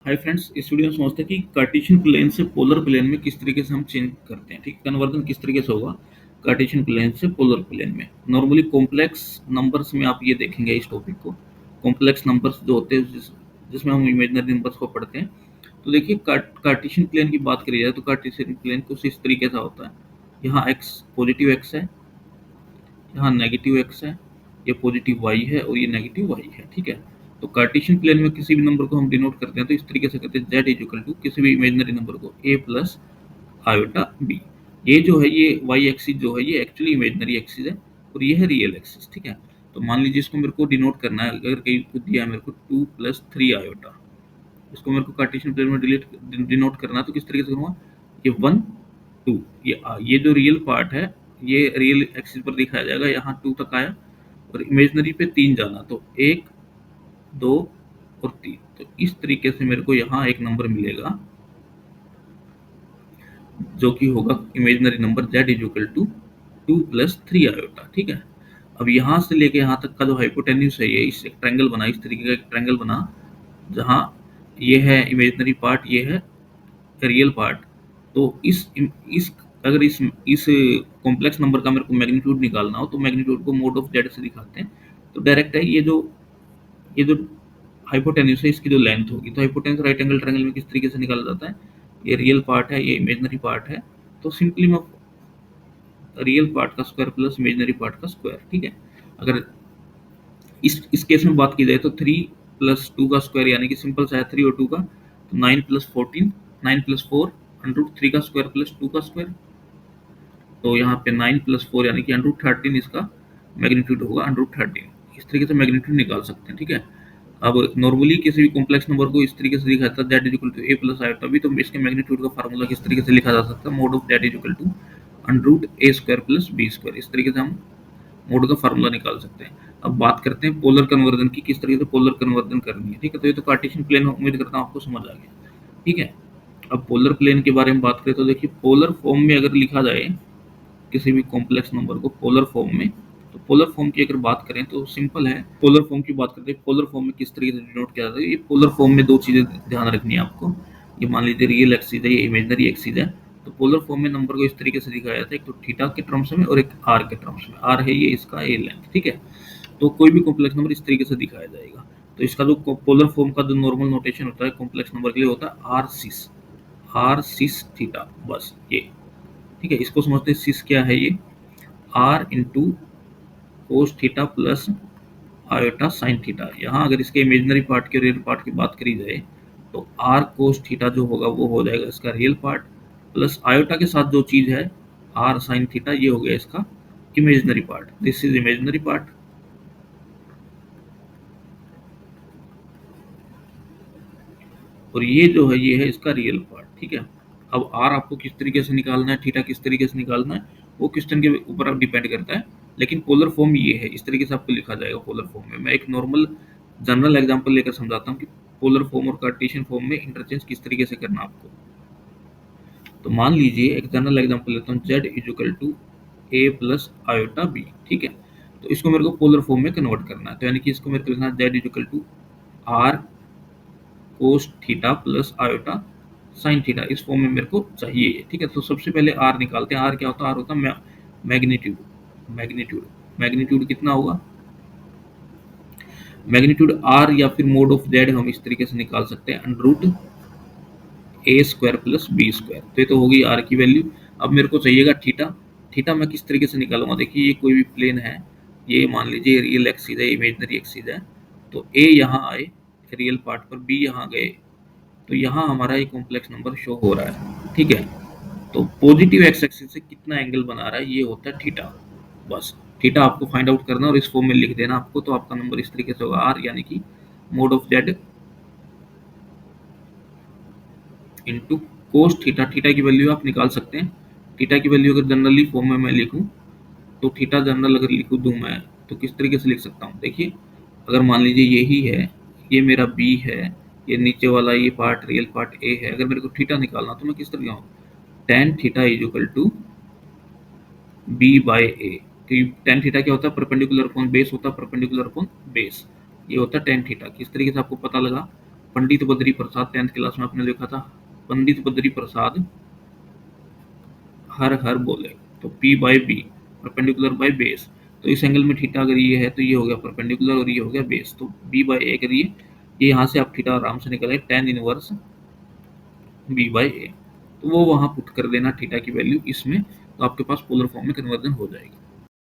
Hi friends, इस video में समझते हैं कि कार्टेशियन प्लेन से पोलर प्लेन में किस तरीके से हम चेंज करते हैं। ठीक, कन्वर्जन किस तरीके से होगा कार्टेशियन प्लेन से पोलर प्लेन में। नॉर्मली कॉम्प्लेक्स नंबर्स में आप ये देखेंगे इस टॉपिक को। कॉम्प्लेक्स नंबर्स जो होते हैं जिसमें हम इमेजिनरी नंबर्स को पढ़ते हैं। तो देखिए, कार्टेशियन प्लेन की बात करी जाए तो कार्टेशियन प्लेन कुछ इस तरीके से होता है। यहाँ एक्स पॉजिटिव एक्स है, यहाँ नेगेटिव एक्स है, ये पॉजिटिव वाई है और ये नेगेटिव वाई है। ठीक है, तो कार्टेशियन प्लेन में किसी भी नंबर को हम डिनोट करते हैं तो इस तरीके से करते हैं, जेड इज इक्वल टू किसी भी इमेजिनरी नंबर को ए प्लस आयोटा बी। ये जो है ये वाई एक्सिस जो है ये एक्चुअली इमेजिनरी एक्सिस है और ये है रियल एक्सिस। ठीक है, तो मान लीजिए इसको मेरे को डिनोट करना है, अगर कहीं कुछ दिया है मेरे को 2 + 3 आयोटा, इसको मेरे को कार्टेशियन प्लेन में डिनोट करना है तो किस तरीके से करूँगा, ये 1 2, ये जो रियल पार्ट है ये रियल एक्सिस पर दिखाया जाएगा, यहाँ 2 तक आया और इमेजिनरी पे 3 जाना, तो 1 2 और 3। तो इस तरीके से मेरे को यहाँ एक नंबर मिलेगा जो कि होगा imaginary number z is equal to 2 + 3 iota. ठीक है, अब यहाँ से लेके यहाँ तक का जो हाइपोटेन्यूज है, ये इस एक ट्रायंगल बना, इस तरीके का एक ट्रायंगल बना, जहाँ ये है इमेजिनरी पार्ट, ये है रियल पार्ट। तो इस अगर इस कॉम्प्लेक्स नंबर का मेरे को मैग्नीट्यूड निकालना हो तो मैग्नीट्यूड को मोड ऑफ जेड से दिखाते हैं। तो डायरेक्ट है, ये जो हाइपोटेन्यूज है इसकी जो लेंथ होगी, तो हाइपोटेन्यूज राइट एंगल ट्रायंगल में किस तरीके से निकाला जाता है, ये रियल पार्ट है, ये इमेजिनरी पार्ट है, तो सिंपली मैं रियल पार्ट का स्क्वायर प्लस इमेजिनरी पार्ट का स्क्वायर। ठीक है, अगर इस केस में बात की जाए तो 3 + 2 का स्क्वायर, यानी कि सिंपल सा है 3 और 2 का, तो 9 + 14, 9 + 4 √3 का स्क्वायर प्लस 2 का स्क्वायर। तो यहाँ पे 9 + 4 यानी कि √13 इसका मैग्नीट्यूड होगा, √13। इस तरीके से मैग्नीट्यूड निकाल सकते हैं। ठीक है, अब नॉर्मली किसी भी कॉम्प्लेक्स नंबर को इस तरीके से लिखा जाता है, z is equal to a plus iota b, तो इसके मैग्नीट्यूड का फार्मूला किस तरीके से लिखा जा सकता है, mod of z is equal to √a² plus b²। इस तरीके से हम मोड का फार्मूला निकाल सकते हैं। अब बात करते हैं पोलर कन्वर्जन की, किस तरीके से पोलर कन्वर्जन करनी है। ठीक है, तो ये तो कार्टेशियन प्लेन, उम्मीद करता हूँ आपको समझ आ गया। ठीक है, अब पोलर प्लेन के बारे में बात करें तो देखिए, पोलर फॉर्म में अगर लिखा जाए किसी भी कॉम्प्लेक्स नंबर को पोलर फॉर्म में, तो पोलर फॉर्म की अगर बात करें तो सिंपल है। पोलर फॉर्म की बात करते हैं, पोलर फॉर्म में किस तरीके से डिनोट किया जाता है। ये पोलर फॉर्म में दो चीजें ध्यान रखनी है आपको। ये मान लीजिए रियल एक्सिस है, ये इमेजिनरी एक्सिस है, तो पोलर फॉर्म में नंबर को इस तरीके से दिखाया जाता है, एक तो थीटा के टर्म्स में और एक आर के टर्म्स में। आर है ये इसका ए लेंथ। ठीक है, तो कोई भी कॉम्प्लेक्स नंबर इस तरीके से दिखाया जाएगा। तो इसका जो पोलर फॉर्म का जो नॉर्मल नोटेशन होता है कॉम्प्लेक्स नंबर के लिए होता है आर सिस थीटा, बस ये। ठीक है, इसको समझते हैं, सिस क्या है, ये r into cos theta plus iota sine theta. यहाँ अगर इसके इमेजिनरी पार्ट के रियल पार्ट की बात करी जाए तो आर कोस थीटा जो होगा वो हो जाएगा इसका रियल पार्ट, प्लस आयोटा के साथ जो चीज है आर साइन थीटा, ये हो गया इसका imaginary part. This is imaginary part. और ये जो है ये है इसका रियल पार्ट। ठीक है, अब आर आपको किस तरीके से निकालना है, थीटा किस तरीके से निकालना है, वो क्वेश्चन के ऊपर अब डिपेंड करता है। लेकिन पोलर फॉर्म ये है, इस तरीके से आपको लिखा जाएगा पोलर फॉर्म में। मैं एक नॉर्मल जनरल एग्जांपल लेकर समझाता हूँ कि पोलर फॉर्म और कार्टेशियन फॉर्म में इंटरचेंज किस तरीके से करना आपको। तो मान लीजिए एक जनरल एग्जांपल लेता हूँ, z is equal to a plus iota b. ठीक है, तो इसको मेरे को पोलर फॉर्म में कन्वर्ट करना है, तो यानी कि इसको मेरे को लिखना है z is equal to r cos theta plus iota sine theta, इस फॉर्म में मेरे को चाहिए। ठीक है, तो सबसे पहले आर निकालते हैं। आर क्या होता है, आर होता है मैग्नीट्यूड। मैग्नीट्यूड मैग्नीट्यूड कितना होगा, मैग्नीट्यूड आर या फिर मोड ऑफ जेड हम इस तरीके से निकाल सकते हैं, √a² प्लस b²। तो ये तो होगी आर की वैल्यू। अब मेरे को चाहिएगा थीटा। थीटा मैं किस तरीके से निकालूंगा, देखिए ये कोई भी प्लेन है, ये मान लीजिए रियल एक्सिस है, इमेजिनरी एक्सिस है, तो ए यहाँ आए रियल पार्ट पर, बी यहाँ गए, तो यहाँ हमारा ये कॉम्प्लेक्स नंबर शो हो रहा है। ठीक है, तो पॉजिटिव एक्स एक्सिस से कितना एंगल बना रहा है, ये होता है थीटा। बस थीटा आपको फाइंड आउट करना और इस फॉर्म में लिख देना आपको, तो आपका नंबर इस तरीके से होगा, आर यानी कि mode of Z into cos theta. Theta की वैल्यू आप निकाल सकते हैं। थीटा की वैल्यू अगर जनरली फॉर्म में मैं लिखूं तो थीटा जनरल अगर लिखूं दूं मैं, तो किस तरीके से लिख सकता हूं, देखिए अगर मान लीजिए यही है, ये मेरा बी है, ये नीचे वाला ये पार्ट रियल पार्ट ए है, अगर मेरे को थीटा निकालना तो मैं किस तरह हूँ, tan theta is equal to b by a. क्योंकि टेन थीटा क्या होता है, परपेंडिकुलर अपॉन बेस होता है, परपेंडिकुलर अपॉन बेस, ये होता है टेन थीटा। किस तरीके से आपको पता लगा, पंडित बद्री प्रसाद 10th क्लास में आपने देखा था। पंडित बद्री प्रसाद हर हर बोले, तो P by B perpendicular by base. तो इस एंगल में थीटा अगर ये है तो ये हो गया परपेंडिकुलर और ये हो गया बेस, तो B बाय ए करिए, ये यहाँ से आप थीटा आराम से निकले tan इनवर्स B बाय ए, तो वो वहाँ पुट कर देना थीटा की वैल्यू इसमें, तो आपके पास पोलर फॉर्म में कन्वर्जन हो जाएगी।